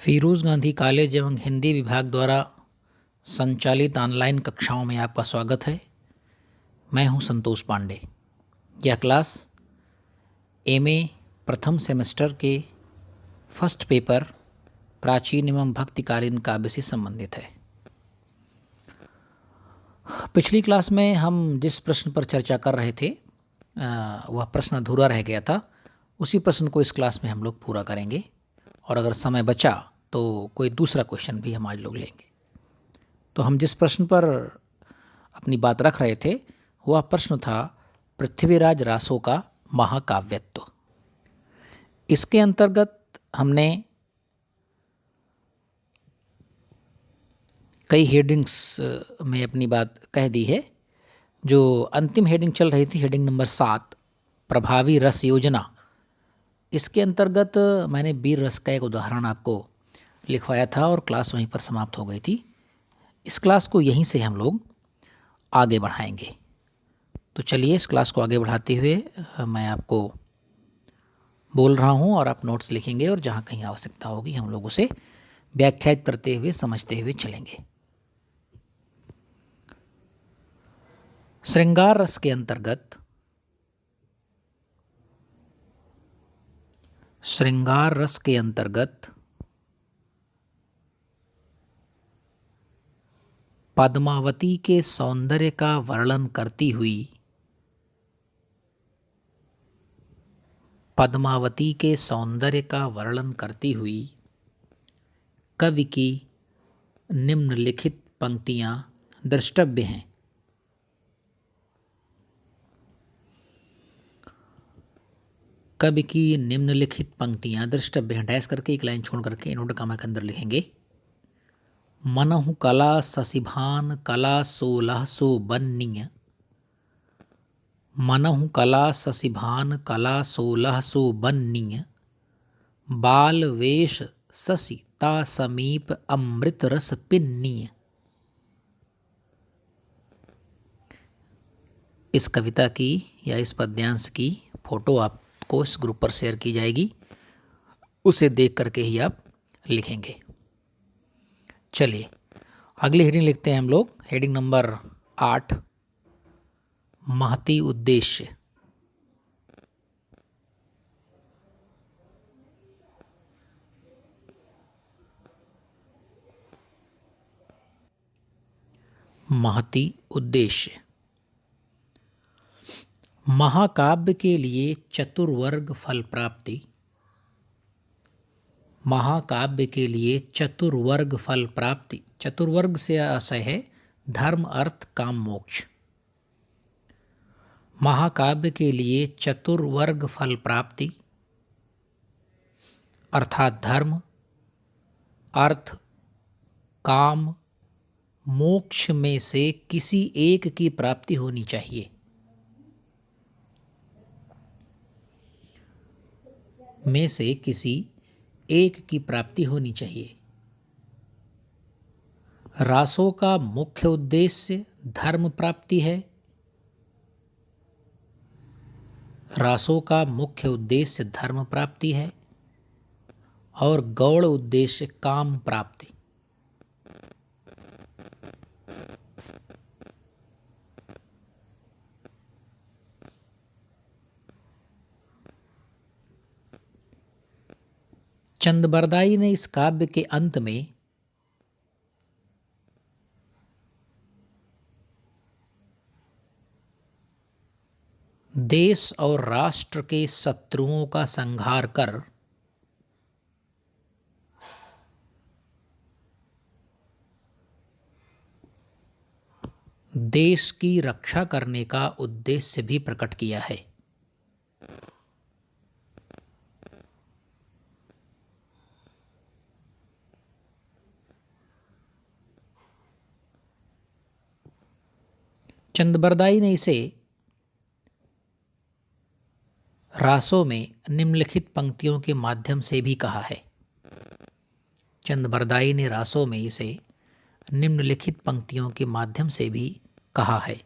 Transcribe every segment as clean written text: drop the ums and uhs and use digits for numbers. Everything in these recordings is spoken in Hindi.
फिरोज़ गांधी कॉलेज एवं हिंदी विभाग द्वारा संचालित ऑनलाइन कक्षाओं में आपका स्वागत है। मैं हूं संतोष पांडे। यह क्लास एमए प्रथम सेमेस्टर के फर्स्ट पेपर प्राचीन एवं भक्तिकालीन काव्य से संबंधित है। पिछली क्लास में हम जिस प्रश्न पर चर्चा कर रहे थे वह प्रश्न अधूरा रह गया था। उसी प्रश्न को इस क्लास में हम लोग पूरा करेंगे और अगर समय बचा तो कोई दूसरा क्वेश्चन भी हम आज लोग लेंगे। तो हम जिस प्रश्न पर अपनी बात रख रहे थे वह प्रश्न था पृथ्वीराज रासो का महाकाव्यत्व। इसके अंतर्गत हमने कई हेडिंग्स में अपनी बात कह दी है। जो अंतिम हेडिंग चल रही थी, हेडिंग नंबर 7, प्रभावी रस योजना, इसके अंतर्गत मैंने वीर रस का एक उदाहरण आपको लिखवाया था और क्लास वहीं पर समाप्त हो गई थी। इस क्लास को यहीं से हम लोग आगे बढ़ाएंगे। तो चलिए इस क्लास को आगे बढ़ाते हुए मैं आपको बोल रहा हूं और आप नोट्स लिखेंगे और जहां कहीं आवश्यकता होगी हम लोग उसे व्याख्यायित करते हुए समझते हुए चलेंगे। श्रृंगार रस के अंतर्गत पद्मावती के सौंदर्य का वर्णन करती हुई कवि की निम्नलिखित पंक्तियां द्रष्टव्य हैं। डैश करके एक लाइन छोड़ करके इनोड कामा के अंदर लिखेंगे। मनहु कला शशिभान कला 1600 बन्नीय, मनहु कला शशिभान कला 1600 बन्नीय, बाल वेश शशि ता समीप अमृत रस पिन्नीय। इस कविता की या इस पद्यांश की फोटो आपको इस ग्रुप पर शेयर की जाएगी, उसे देख करके ही आप लिखेंगे। चलिए अगली हेडिंग लिखते हैं हम लोग। हेडिंग नंबर 8, महती उद्देश्य। महती उद्देश्य। महाकाव्य के लिए चतुर्वर्ग फल प्राप्ति। महाकाव्य के लिए चतुर्वर्ग फल प्राप्ति। चतुर्वर्ग से आशय है धर्म अर्थ काम मोक्ष। महाकाव्य के लिए चतुर्वर्ग फल प्राप्ति अर्थात धर्म अर्थ काम मोक्ष में से किसी एक की प्राप्ति होनी चाहिए। में से किसी एक की प्राप्ति होनी चाहिए। रासों का मुख्य उद्देश्य धर्म प्राप्ति है। रासों का मुख्य उद्देश्य धर्म प्राप्ति है और गौड़ उद्देश्य काम प्राप्ति। चंदबरदाई ने इस काव्य के अंत में देश और राष्ट्र के शत्रुओं का संहार कर देश की रक्षा करने का उद्देश्य भी प्रकट किया है। चंदबरदाई ने इसे रासों में निम्नलिखित पंक्तियों के माध्यम से भी कहा है। चंदबरदाई ने रासों में इसे निम्नलिखित पंक्तियों के माध्यम से भी कहा है।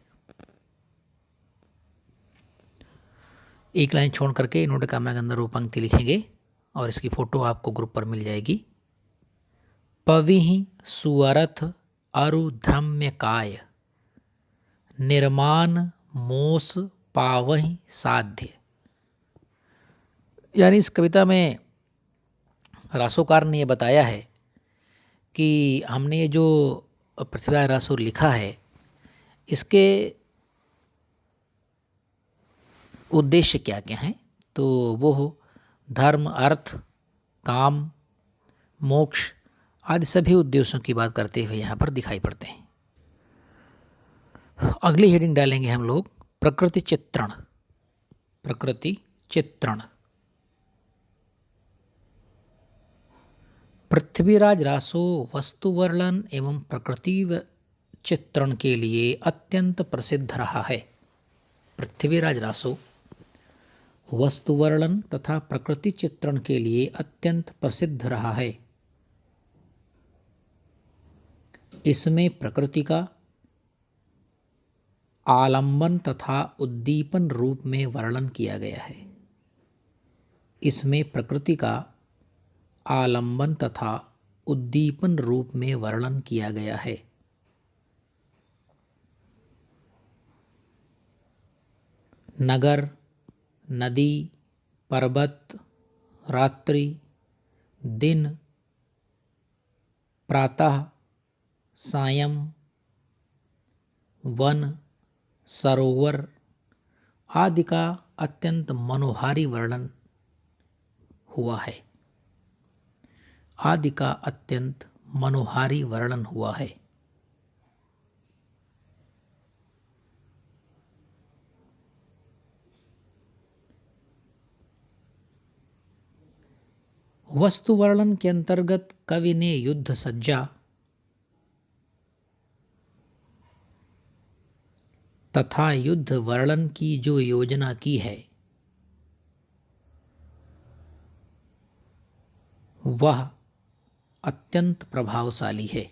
एक लाइन छोड़ करके नोट कामा के अंदर वो पंक्ति लिखेंगे और इसकी फ़ोटो आपको ग्रुप पर मिल जाएगी। पविहि सुअरथ अरुध्रम्य काय, निर्माण मोस पावहि साध्य। यानी इस कविता में रासोकार ने ये बताया है कि हमने ये जो पृथ्वीराज रासो लिखा है इसके उद्देश्य क्या क्या हैं, तो वो धर्म, अर्थ, काम, मोक्ष आदि सभी उद्देश्यों की बात करते हुए यहाँ पर दिखाई पड़ते हैं। अगली हेडिंग डालेंगे हम लोग प्रकृति चित्रण। प्रकृति चित्रण। पृथ्वीराज रासो वस्तु वर्णन एवं प्रकृति चित्रण के लिए अत्यंत प्रसिद्ध रहा है। पृथ्वीराज रासो वस्तु वर्णन तथा प्रकृति चित्रण के लिए अत्यंत प्रसिद्ध रहा है। इसमें प्रकृति का आलंबन तथा उद्दीपन रूप में वर्णन किया गया है। इसमें प्रकृति का आलंबन तथा उद्दीपन रूप में वर्णन किया गया है। नगर, नदी, पर्वत, रात्रि, दिन, प्रातः, सायं, वन, सरोवर आदि का अत्यंत मनोहारी वर्णन हुआ है। आदि का अत्यंत मनोहारी वर्णन हुआ है। वस्तु वर्णन के अंतर्गत कवि ने युद्ध सज्जा तथा युद्ध वर्णन की जो योजना की है वह अत्यंत प्रभावशाली है।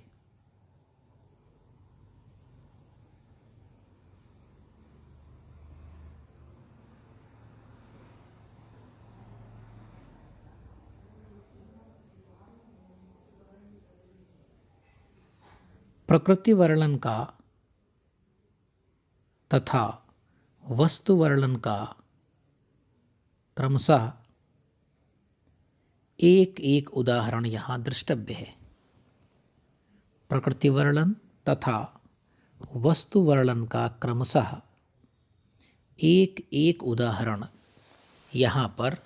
प्रकृति वर्णन का तथा वस्तु वर्णन का क्रमशः एक एक उदाहरण यहाँ दृष्टव्य है। प्रकृति वर्णन तथा वस्तु वर्णन का क्रमशः एक एक उदाहरण यहाँ पर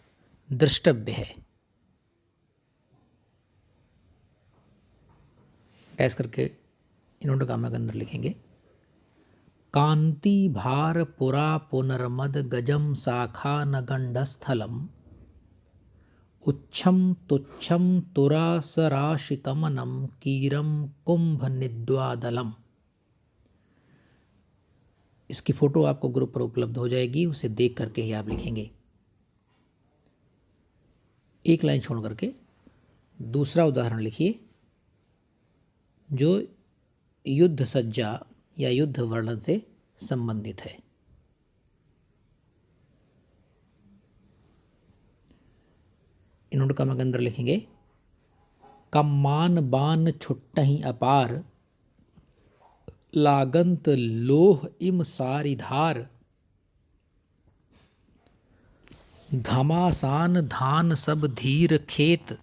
दृष्टव्य है। ऐस करके इन्होंने काम के अंदर लिखेंगे। कांति भार पुरा पुनर्मद गजम शाखा नगंडस्थलम उच्छम तुच्छम तुरासराशिकमनम कीरम कुंभ निद्वादलम। इसकी फोटो आपको ग्रुप पर उपलब्ध हो जाएगी, उसे देख करके ही आप लिखेंगे। एक लाइन छोड़ करके दूसरा उदाहरण लिखिए जो युद्ध सज्जा या युद्ध वर्णन से संबंधित है। इन्होंने कम के अंदर लिखेंगे। कम्मान बान छुट्टहि अपार लागंत लोह इम सारिधार घमासान धान सब धीर खेत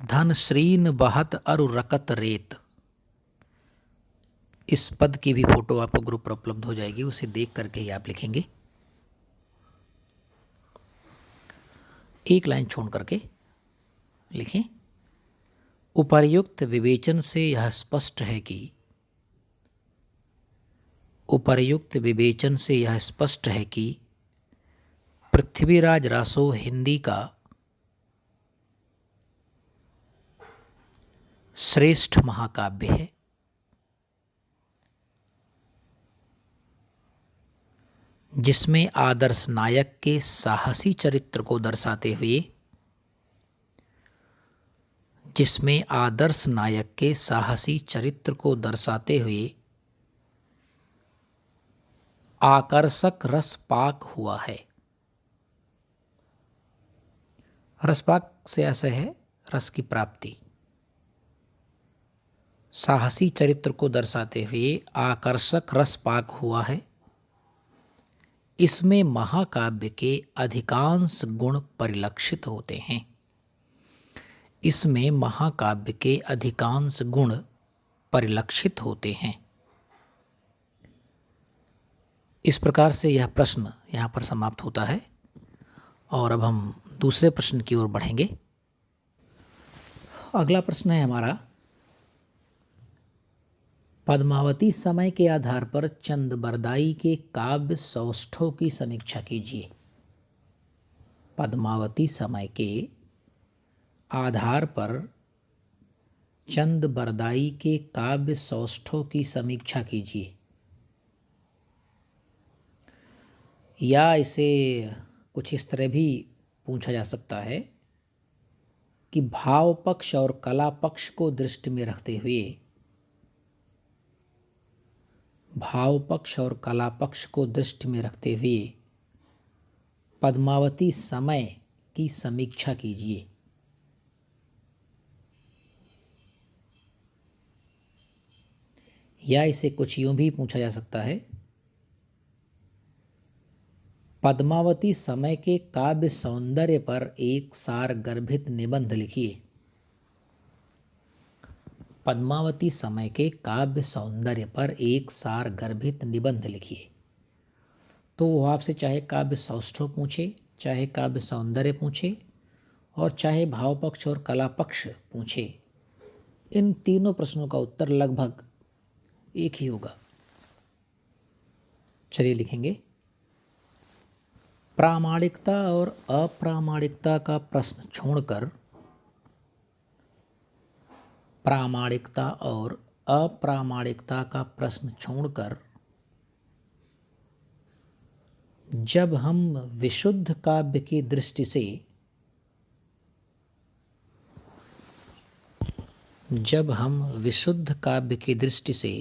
धन श्रीन बहत अरु रकत रेत। इस पद की भी फोटो आपको ग्रुप पर उपलब्ध हो जाएगी, उसे देख करके ही आप लिखेंगे। एक लाइन छोड़ करके लिखें। उपर्युक्त विवेचन से यह स्पष्ट है कि उपर्युक्त विवेचन से यह स्पष्ट है कि पृथ्वीराज रासो हिंदी का श्रेष्ठ महाकाव्य है। जिसमें आदर्श नायक के साहसी चरित्र को दर्शाते हुए आकर्षक रसपाक हुआ है। रसपाक से ऐसा है रस की प्राप्ति। साहसी चरित्र को दर्शाते हुए आकर्षक रसपाक हुआ है। इसमें महाकाव्य के अधिकांश गुण परिलक्षित होते हैं। इसमें महाकाव्य के अधिकांश गुण परिलक्षित होते हैं। इस प्रकार से यह प्रश्न यहाँ पर समाप्त होता है और अब हम दूसरे प्रश्न की ओर बढ़ेंगे। अगला प्रश्न है हमारा, पद्मावती समय के आधार पर चंद बरदाई के काव्य सौष्ठव की समीक्षा कीजिए। पद्मावती समय के आधार पर चंद बरदाई के काव्य सौष्ठव की समीक्षा कीजिए। या इसे कुछ इस तरह भी पूछा जा सकता है कि भाव पक्ष और कला पक्ष को दृष्टि में रखते हुए, भाव पक्ष और कला पक्ष को दृष्टि में रखते हुए पद्मावती समय की समीक्षा कीजिए। या इसे कुछ यूं भी पूछा जा सकता है, पद्मावती समय के काव्य सौंदर्य पर एक सारगर्भित निबंध लिखिए। पद्मावती समय के काव्य सौंदर्य पर एक सारगर्भित निबंध लिखिए। तो वो आपसे चाहे काव्य सौष्ठव पूछे, चाहे काव्य सौंदर्य पूछे और चाहे भाव पक्ष और कला पक्ष पूछे, इन तीनों प्रश्नों का उत्तर लगभग एक ही होगा। चलिए लिखेंगे, प्रामाणिकता और अप्रामाणिकता का प्रश्न छोड़कर, प्रामाणिकता और अप्रामाणिकता का प्रश्न छोड़कर जब हम विशुद्ध काव्य की दृष्टि से, जब हम विशुद्ध काव्य की दृष्टि से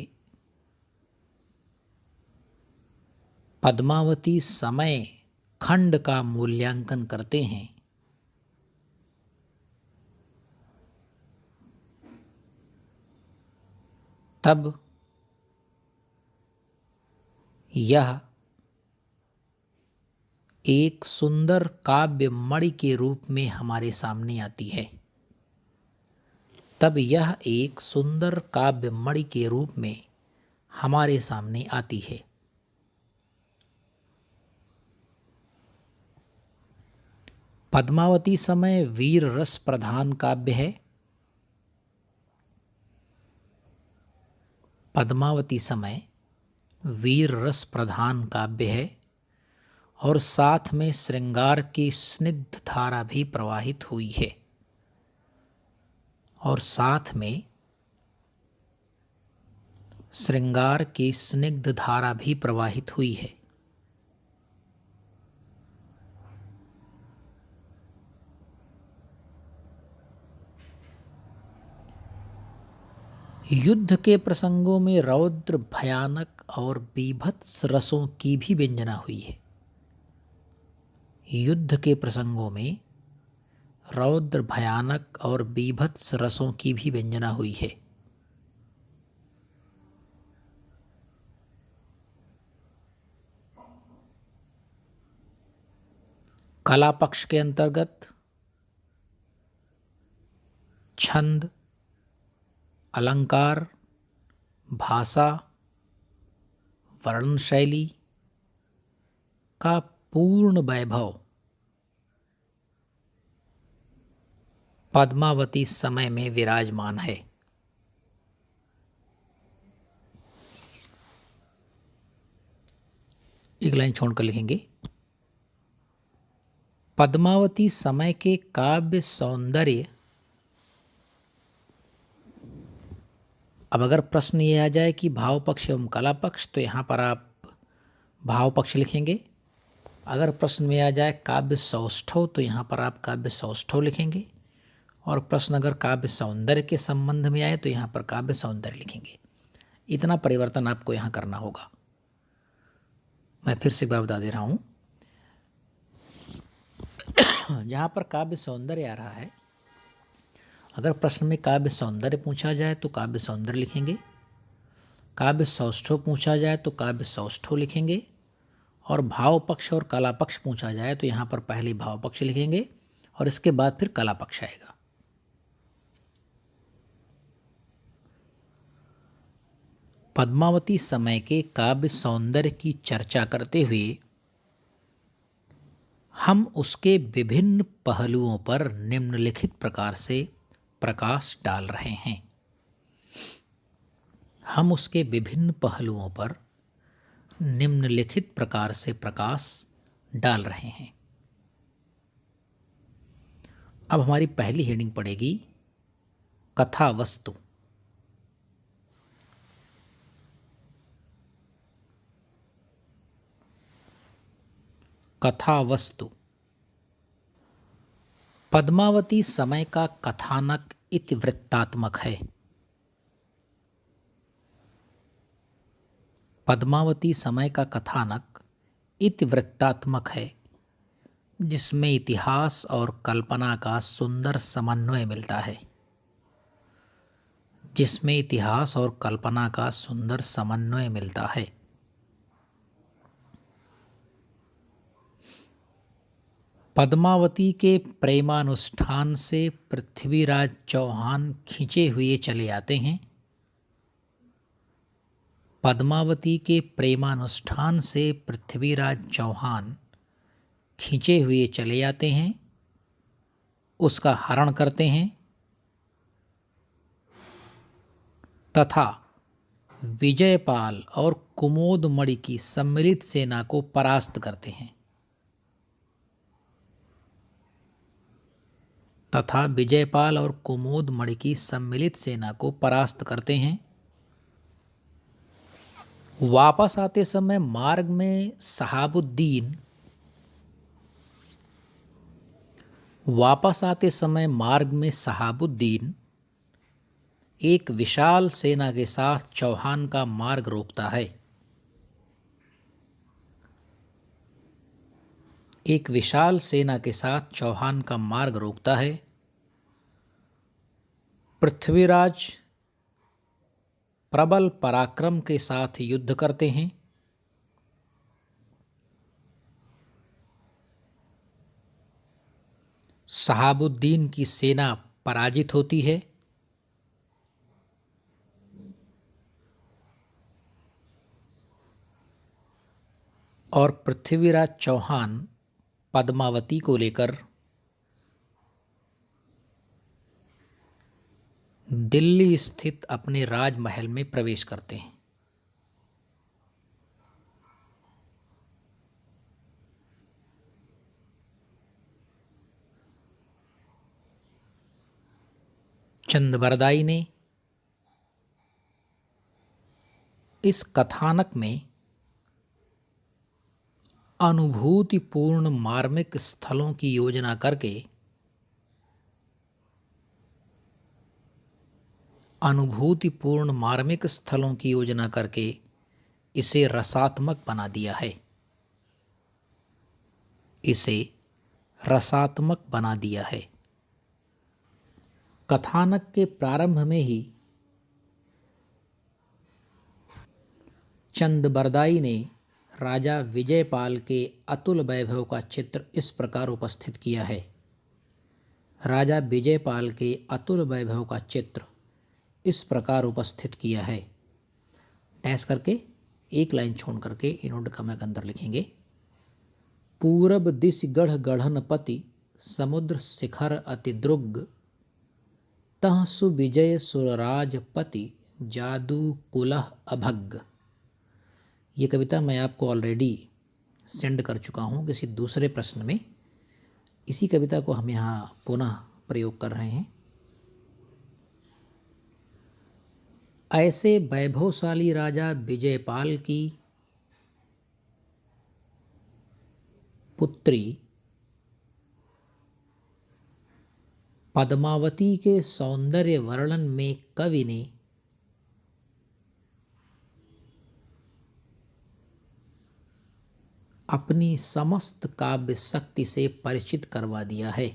पद्मावती समय खंड का मूल्यांकन करते हैं, तब यह एक सुंदर काव्य मणि के रूप में हमारे सामने आती है। तब यह एक सुंदर काव्य मणि के रूप में हमारे सामने आती है। पद्मावती समय वीर रस प्रधान काव्य है। पद्मावती समय वीर रस प्रधान काव्य है और साथ में श्रृंगार की स्निग्ध धारा भी प्रवाहित हुई है, और साथ में श्रृंगार की स्निग्ध धारा भी प्रवाहित हुई है। युद्ध के प्रसंगों में रौद्र भयानक और बीभत्स रसों की भी व्यंजना हुई है। युद्ध के प्रसंगों में रौद्र भयानक और बीभत्स रसों की भी व्यंजना हुई है। कला पक्ष के अंतर्गत छंद, अलंकार, भाषा, वर्णन शैली का पूर्ण वैभव पद्मावती समय में विराजमान है। एक लाइन छोड़कर लिखेंगे, पद्मावती समय के काव्य सौंदर्य। अब अगर प्रश्न ये आ जाए कि भाव पक्ष एवं कला पक्ष, तो यहाँ पर आप भाव पक्ष लिखेंगे। अगर प्रश्न में आ जाए काव्य सौष्ठव, तो यहाँ पर आप काव्य सौष्ठव लिखेंगे। और प्रश्न अगर काव्य सौंदर्य के संबंध में आए तो यहाँ पर काव्य सौंदर्य लिखेंगे। इतना परिवर्तन आपको यहाँ करना होगा। मैं फिर से एक बार बता दे रहा हूँ, जहाँ पर काव्य सौंदर्य आ रहा है, अगर प्रश्न में काव्य सौंदर्य पूछा जाए तो काव्य सौंदर्य लिखेंगे, काव्य सौष्ठव पूछा जाए तो काव्य सौष्ठव लिखेंगे, और भाव पक्ष और कला पक्ष पूछा जाए तो यहाँ पर पहले भाव पक्ष लिखेंगे और इसके बाद फिर कला पक्ष आएगा। पद्मावती समय के काव्य सौंदर्य की चर्चा करते हुए हम उसके विभिन्न पहलुओं पर निम्नलिखित प्रकार से प्रकाश डाल रहे हैं। हम उसके विभिन्न पहलुओं पर निम्नलिखित प्रकार से प्रकाश डाल रहे हैं। अब हमारी पहली हेडिंग पड़ेगी कथा वस्तु। कथा वस्तु। पद्मावती समय का कथानक इतिवृत्तात्मक है। पद्मावती समय का कथानक इतिवृत्तात्मक है, जिसमें इतिहास और कल्पना का सुंदर समन्वय मिलता है। जिसमें इतिहास और कल्पना का सुंदर समन्वय मिलता है। पद्मावती के प्रेमानुष्ठान से पृथ्वीराज चौहान खींचे हुए चले आते हैं। पद्मावती के प्रेमानुष्ठान से पृथ्वीराज चौहान खींचे हुए चले आते हैं, उसका हरण करते हैं तथा विजयपाल और कुमोदमणि की सम्मिलित सेना को परास्त करते हैं। तथा विजयपाल और कुमोदमणि की सम्मिलित सेना को परास्त करते हैं। वापस आते समय मार्ग में सहाबुद्दीन एक विशाल सेना के साथ चौहान का मार्ग रोकता है। एक विशाल सेना के साथ चौहान का मार्ग रोकता है। पृथ्वीराज प्रबल पराक्रम के साथ युद्ध करते हैं। सहाबुद्दीन की सेना पराजित होती है। और पृथ्वीराज चौहान पद्मावती को लेकर दिल्ली स्थित अपने राजमहल में प्रवेश करते हैं। चंदबरदाई ने इस कथानक में अनुभूतिपूर्ण मार्मिक स्थलों की योजना करके इसे रसात्मक बना दिया है। कथानक के प्रारंभ में ही चंदबरदाई ने राजा विजयपाल के अतुल वैभव का चित्र इस प्रकार उपस्थित किया है। राजा विजयपाल के अतुल वैभव का चित्र इस प्रकार उपस्थित किया है। डैश करके एक लाइन छोड़ करके इनोड कमा के अंदर लिखेंगे। पूरब दिश गढ़ गढ़नपति समुद्र शिखर अति द्रुग तह सुविजय सुरराजपति जादू कुलह अभग। ये कविता मैं आपको ऑलरेडी सेंड कर चुका हूँ किसी दूसरे प्रश्न में। इसी कविता को हम यहाँ पुनः प्रयोग कर रहे हैं। ऐसे वैभवशाली राजा विजयपाल की पुत्री पद्मावती के सौंदर्य वर्णन में कवि ने अपनी समस्त काव्य शक्ति से परिचित करवा दिया है।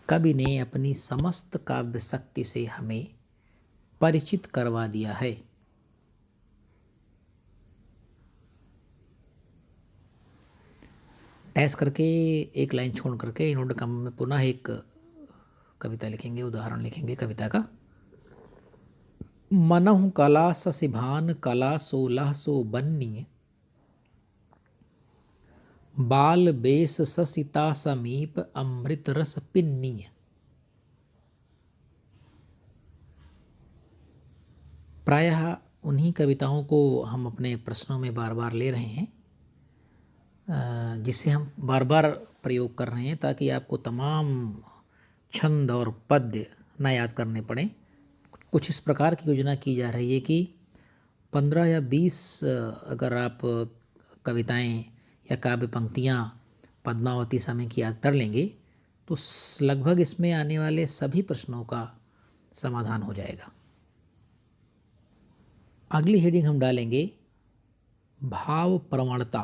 कवि ने अपनी समस्त काव्य शक्ति से हमें परिचित करवा दिया है। डैश करके एक लाइन छोड़ करके इन्वर्टेड कॉमा में पुनः एक कविता लिखेंगे, उदाहरण लिखेंगे कविता का। मनहु कला ससिभान कला सोलह सो बन्नी, बाल बेस ससिता समीप अमृत रस पिन्नी। प्रायः उन्हीं कविताओं को हम अपने प्रश्नों में बार बार ले रहे हैं, जिसे हम बार बार प्रयोग कर रहे हैं ताकि आपको तमाम छंद और पद्य न याद करने पड़े। कुछ इस प्रकार की योजना की जा रही है कि 15 या 20 अगर आप कविताएं या काव्य पंक्तियां पद्मावती समय की याद कर लेंगे तो लगभग इसमें आने वाले सभी प्रश्नों का समाधान हो जाएगा। अगली हेडिंग हम डालेंगे भाव प्रवणता।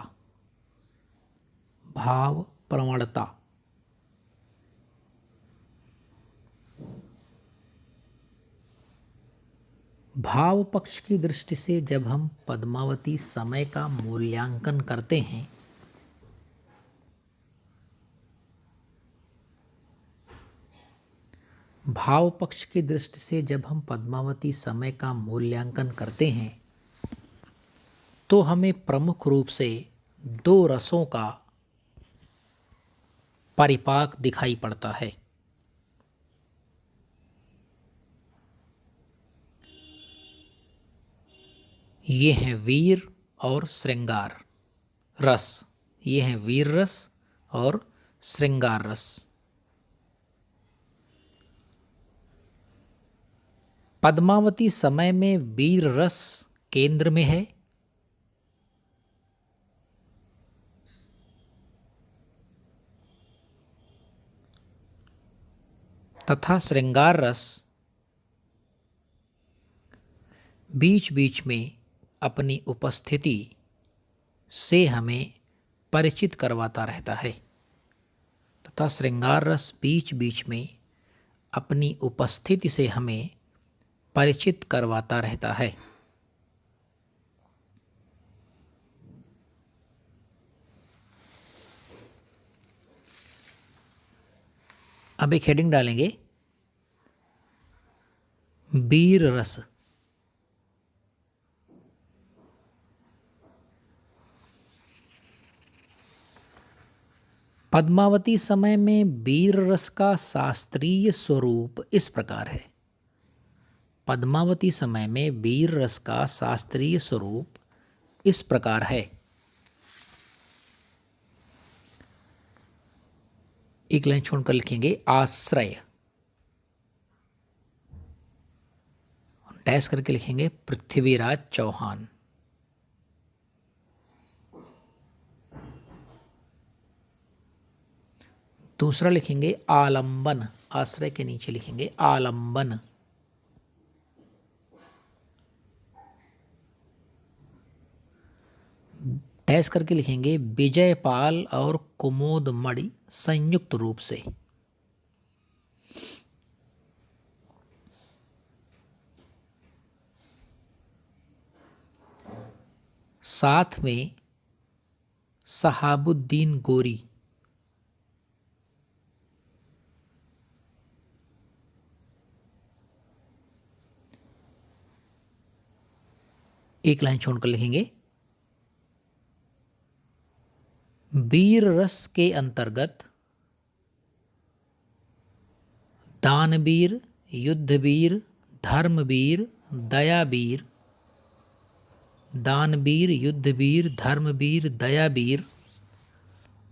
भाव प्रवणता। भाव पक्ष की दृष्टि से जब हम पद्मावती समय का मूल्यांकन करते हैं भाव पक्ष की दृष्टि से जब हम पद्मावती समय का मूल्यांकन करते हैं तो हमें प्रमुख रूप से दो रसों का परिपाक दिखाई पड़ता है। ये हैं वीर और श्रृंगार रस। ये हैं वीर रस और श्रृंगार रस। पद्मावती समय में वीर रस केंद्र में है तथा श्रृंगार रस बीच बीच में अपनी उपस्थिति से हमें परिचित करवाता रहता है तथा श्रृंगार रस बीच बीच में अपनी उपस्थिति से हमें परिचित करवाता रहता है। अब एक हेडिंग डालेंगे वीर रस। पद्मावती समय में वीर रस का शास्त्रीय स्वरूप इस प्रकार है। पद्मावती समय में वीर रस का शास्त्रीय स्वरूप इस प्रकार है। एक लाइन छोड़कर लिखेंगे आश्रय, डैश करके लिखेंगे पृथ्वीराज चौहान। दूसरा लिखेंगे आलंबन, आश्रय के नीचे लिखेंगे आलंबन। डैश करके लिखेंगे विजयपाल और कुमोदमणि संयुक्त रूप से। साथ में सहाबुद्दीन गोरी। एक लाइन छोड़कर लिखेंगे वीर रस के अंतर्गत दानवीर, युद्धवीर, धर्मवीर, दयावीर, दानवीर, युद्धवीर, धर्मवीर, दयावीर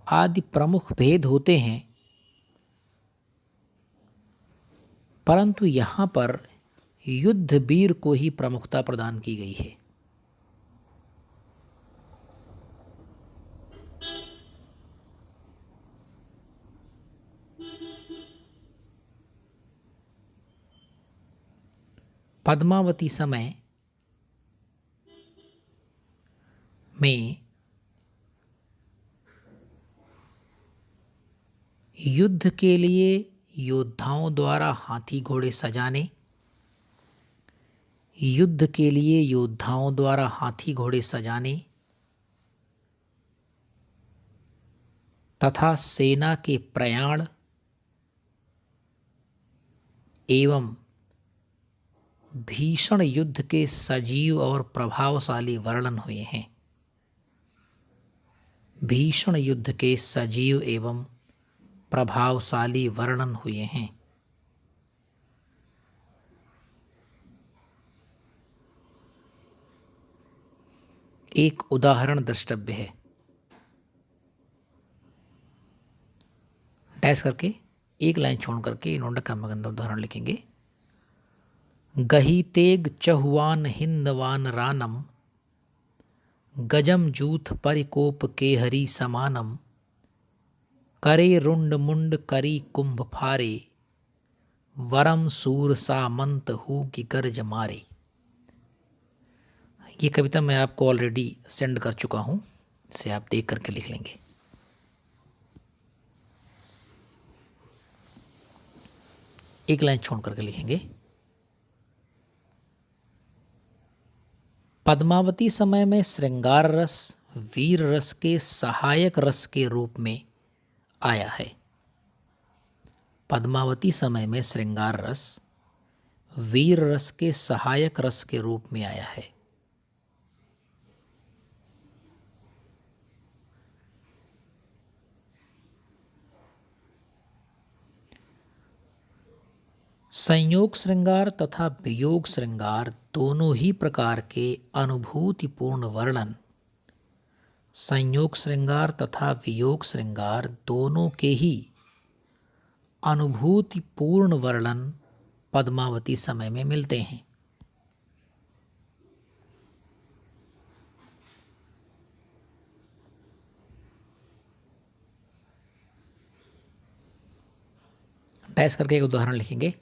आदि प्रमुख भेद होते हैं, परंतु यहाँ पर युद्धवीर को ही प्रमुखता प्रदान की गई है। पद्मावती समय में युद्ध के लिए योद्धाओं द्वारा हाथी घोड़े सजाने, युद्ध के लिए योद्धाओं द्वारा हाथी घोड़े सजाने तथा सेना के प्रयाण एवं भीषण युद्ध के सजीव और प्रभावशाली वर्णन हुए हैं। भीषण युद्ध के सजीव एवं प्रभावशाली वर्णन हुए हैं। एक उदाहरण द्रष्टव्य है। डैश करके एक लाइन छोड़ करके इन्होंने कामगंधा उदाहरण लिखेंगे। गही तेग चहुआन हिंदवान रानम, गजम जूथ परिकोप के हरि समानम, करे रुंड मुंड करी कुंभ फारे, वरम सूर सामंत हु की गर्ज मारे। ये कविता मैं आपको ऑलरेडी सेंड कर चुका हूं, इसे आप देख करके लिख लेंगे। एक लाइन छोड़ करके लिखेंगे। पद्मावती समय में श्रृंगार रस वीर रस के सहायक रस के रूप में आया है। पद्मावती समय में श्रृंगार रस वीर रस के सहायक रस के रूप में आया है। संयोग श्रृंगार तथा वियोग श्रृंगार दोनों ही प्रकार के अनुभूतिपूर्ण वर्णन, संयोग श्रृंगार तथा वियोग श्रृंगार दोनों के ही अनुभूतिपूर्ण वर्णन पद्मावती समय में मिलते हैं। डैश करके एक उदाहरण लिखेंगे।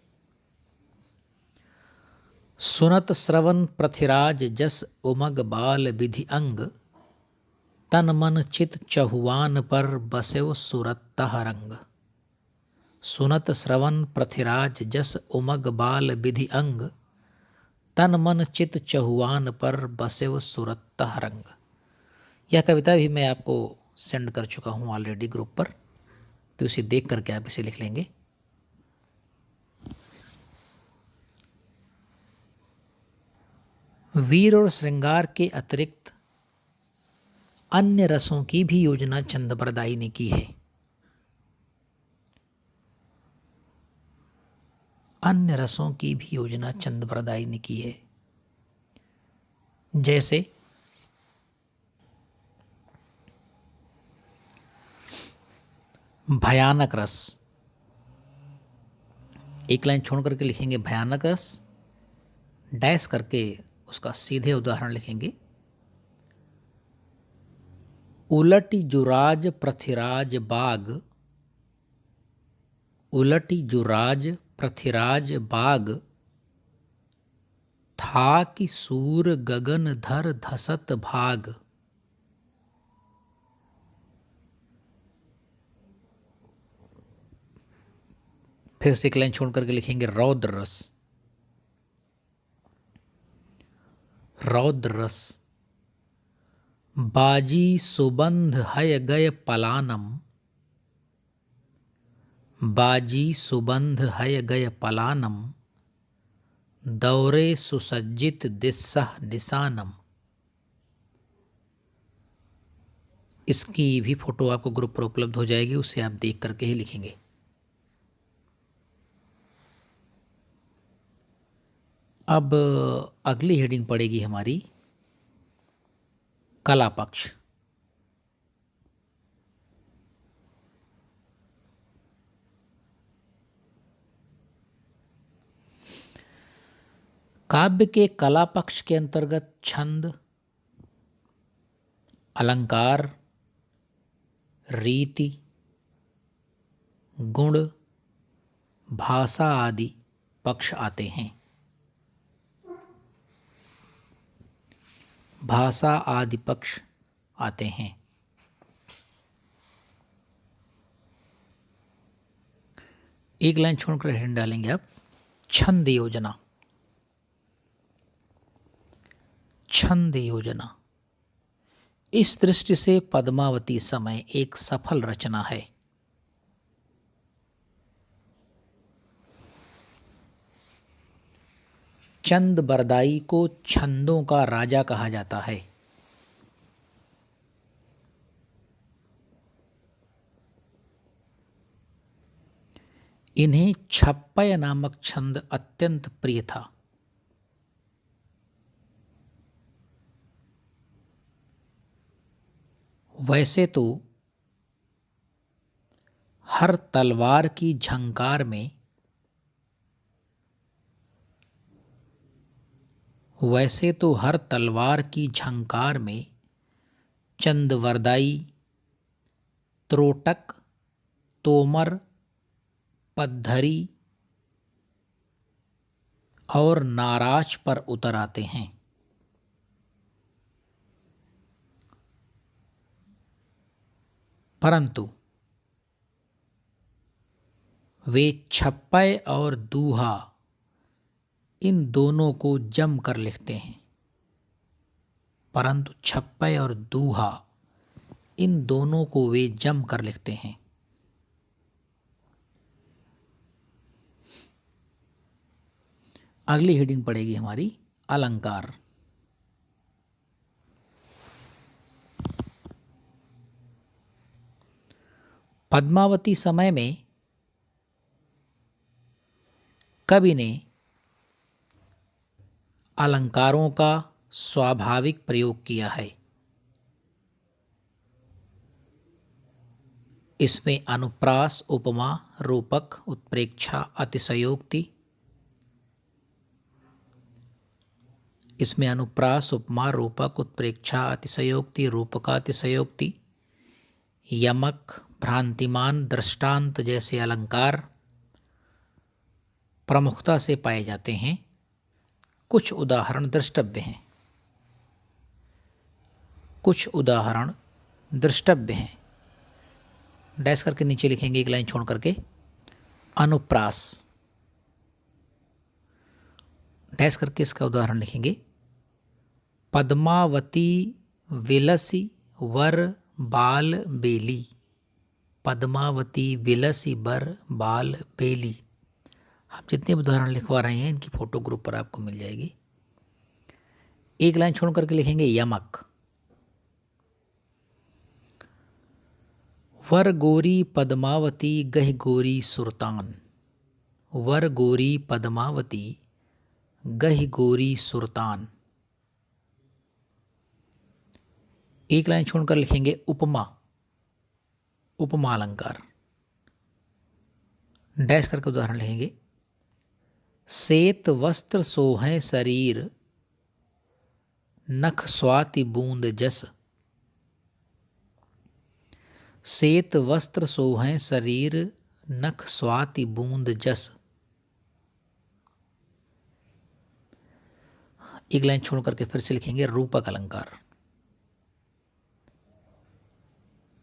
सुनत श्रवण पृथ्वीराज जस उमग बाल विधि अंग, तन मन चित चहुआन पर बसेव सुरत तह रंग। सुनत श्रवण पृथ्वीराज जस उमग बाल विधि अंग, तन मन चित चहुआन पर बसेव सुरत तह रंग। यह कविता भी मैं आपको सेंड कर चुका हूँ ऑलरेडी ग्रुप पर, तो इसे देख करके आप इसे लिख लेंगे। वीर और श्रृंगार के अतिरिक्त अन्य रसों की भी योजना चंद्रप्रदायी ने की है। अन्य रसों की भी योजना चंद्रप्रदायी ने की है, जैसे भयानक रस। एक लाइन छोड़ करके लिखेंगे भयानक रस, डैश करके उसका सीधे उदाहरण लिखेंगे। उलटी जुराज पृथ्वीराज बाग, उलटी जुराज पृथ्वीराज बाग, था कि सूर गगन धर धसत भाग। फिर से एक लाइन छोड़ करके लिखेंगे रौद्र रस। रौद्र रस बाजी सुबंध हय गय पलानम, बाजी सुबंध हय गय पलानम, दौरे सुसज्जित दिस्सह निशानम। इसकी भी फोटो आपको ग्रुप पर उपलब्ध हो जाएगी, उसे आप देख करके ही लिखेंगे। अब अगली हेडिंग पड़ेगी हमारी कला पक्ष। काव्य के कला पक्ष के अंतर्गत छंद, अलंकार, रीति, गुण, भाषा आदि पक्ष आते हैं। भाषा आदि पक्ष आते हैं। एक लाइन छोड़कर हेडिंग डालेंगे आप छंद योजना। छंद योजना इस दृष्टि से पद्मावती समय एक सफल रचना है। चंद बरदाई को छंदों का राजा कहा जाता है। इन्हें छप्पय नामक छंद अत्यंत प्रिय था। वैसे तो हर तलवार की झंकार में चंदवरदाई, त्रोटक, तोमर, पद्धरी और नाराज पर उतर आते हैं। परंतु वे छप्पय और दूहा इन दोनों को जम कर लिखते हैं। परंतु छप्पय और दूहा इन दोनों को वे जम कर लिखते हैं। अगली हेडिंग पड़ेगी हमारी अलंकार। पद्मावती समय में कवि ने अलंकारों का स्वाभाविक प्रयोग किया है। इसमें अनुप्रास, उपमा, रूपक, उत्प्रेक्षा, अतिशयोक्ति, रूपकातिशयोक्ति, यमक, भ्रांतिमान, दृष्टांत जैसे अलंकार प्रमुखता से पाए जाते हैं। कुछ उदाहरण दृष्टव्य हैं। डैश करके नीचे लिखेंगे एक लाइन छोड़ करके। अनुप्रास, डैश करके इसका उदाहरण लिखेंगे। पद्मावती विलसी वर बाल बेली। पद्मावती विलसी वर बाल बेली। हम जितने उदाहरण लिखवा रहे हैं इनकी फोटो ग्रुप पर आपको मिल जाएगी। एक लाइन छोड़ करके लिखेंगे यमक। वर गोरी पद्मावती गह गोरी सुरतान। वर गोरी पद्मावती गह गोरी सुरतान। एक लाइन छोड़कर लिखेंगे उपमा, उपमा अलंकार। डैश करके उदाहरण लिखेंगे। श्वेत वस्त्र सोहै शरीर नख स्वाति बूंद जस। श्वेत वस्त्र सोहै शरीर नख स्वाति बूंद जस। एक लाइन छोड़ करके फिर से लिखेंगे रूपक अलंकार।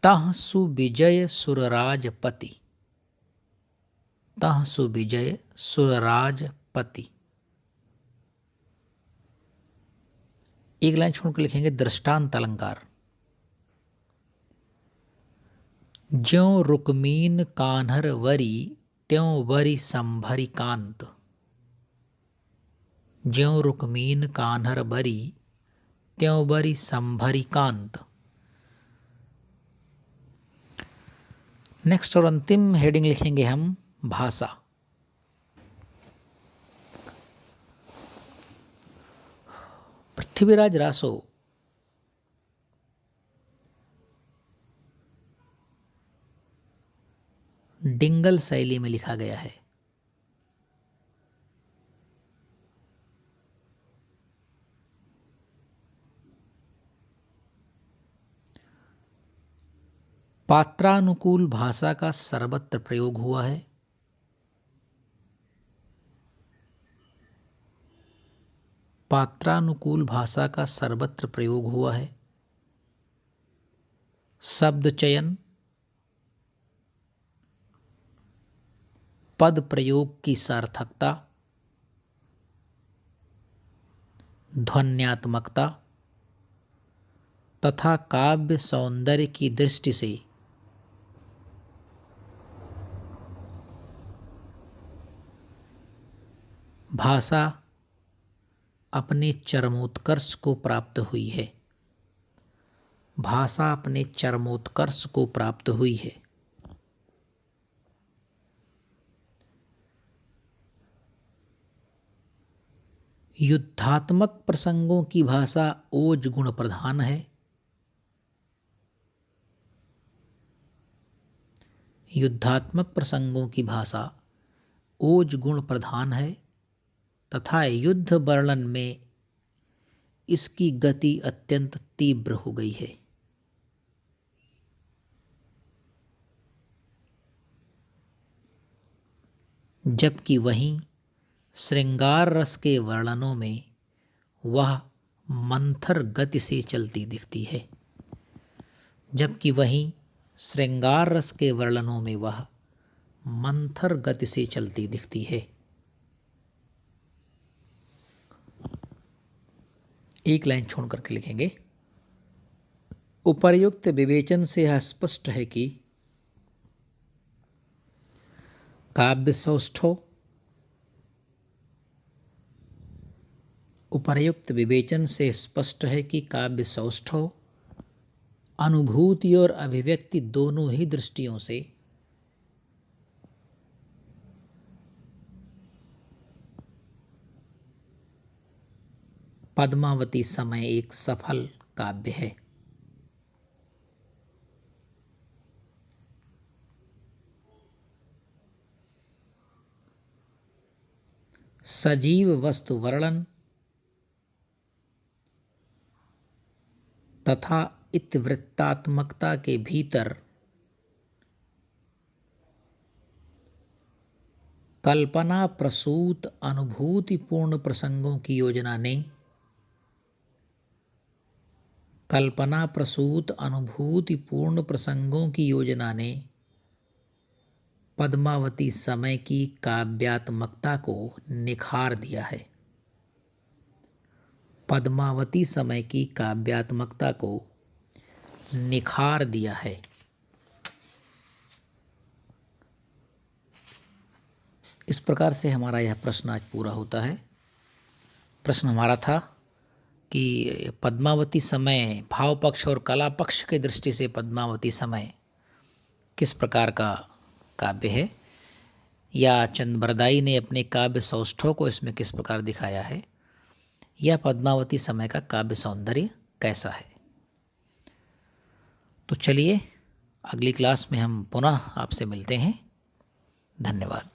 तह सुविजय सुरराजपति। तह सुविजय सुरराजपति। एक लाइन छोड़कर लिखेंगे दृष्टांत अलंकार। ज्यों रुक्मीन कान्हर वरी त्यों वरी संभरी कांत। ज्यों रुक्मीन कान्हर बरी त्यों बरी संभरी कांत। नेक्स्ट और अंतिम हेडिंग लिखेंगे हम भाषा। पृथ्वीराज रासो डिंगल शैली में लिखा गया है। पात्रानुकूल भाषा का सर्वत्र प्रयोग हुआ है। पात्रानुकूल भाषा का सर्वत्र प्रयोग हुआ है। शब्द चयन, पद प्रयोग की सार्थकता, ध्वन्यात्मकता तथा काव्य सौंदर्य की दृष्टि से भाषा अपने चरमोत्कर्ष को प्राप्त हुई है। भाषा अपने चरमोत्कर्ष को प्राप्त हुई है। युद्धात्मक प्रसंगों की भाषा ओज गुण प्रधान है। युद्धात्मक प्रसंगों की भाषा ओज गुण प्रधान है तथा युद्ध वर्णन में इसकी गति अत्यंत तीव्र हो गई है। जबकि वहीं श्रृंगार रस के वर्णनों में वह मंथर गति से चलती दिखती है। जबकि वहीं श्रृंगार रस के वर्णनों में वह मंथर गति से चलती दिखती है। एक लाइन छोड़ करके लिखेंगे। उपर्युक्त विवेचन से यह स्पष्ट है कि काव्य सौष्ठव, उपर्युक्त विवेचन से स्पष्ट है कि काव्य सौष्ठव अनुभूति और अभिव्यक्ति दोनों ही दृष्टियों से पद्मावती समय एक सफल काव्य है। सजीव वस्तु वर्णन तथा इतिवृत्तात्मकता के भीतर कल्पना प्रसूत अनुभूतिपूर्ण प्रसंगों की योजना ने कल्पना प्रसूत अनुभूतिपूर्ण प्रसंगों की योजना ने पद्मावती समय की काव्यात्मकता को निखार दिया है। पद्मावती समय की काव्यात्मकता को निखार दिया है। इस प्रकार से हमारा यह प्रश्न आज पूरा होता है। प्रश्न हमारा था कि पद्मावती समय भाव पक्ष और कला पक्ष की दृष्टि से पद्मावती समय किस प्रकार का काव्य है, या चंद्रबरदाई ने अपने काव्य सौष्ठव को इसमें किस प्रकार दिखाया है, या पद्मावती समय का काव्य सौंदर्य कैसा है। तो चलिए अगली क्लास में हम पुनः आपसे मिलते हैं। धन्यवाद।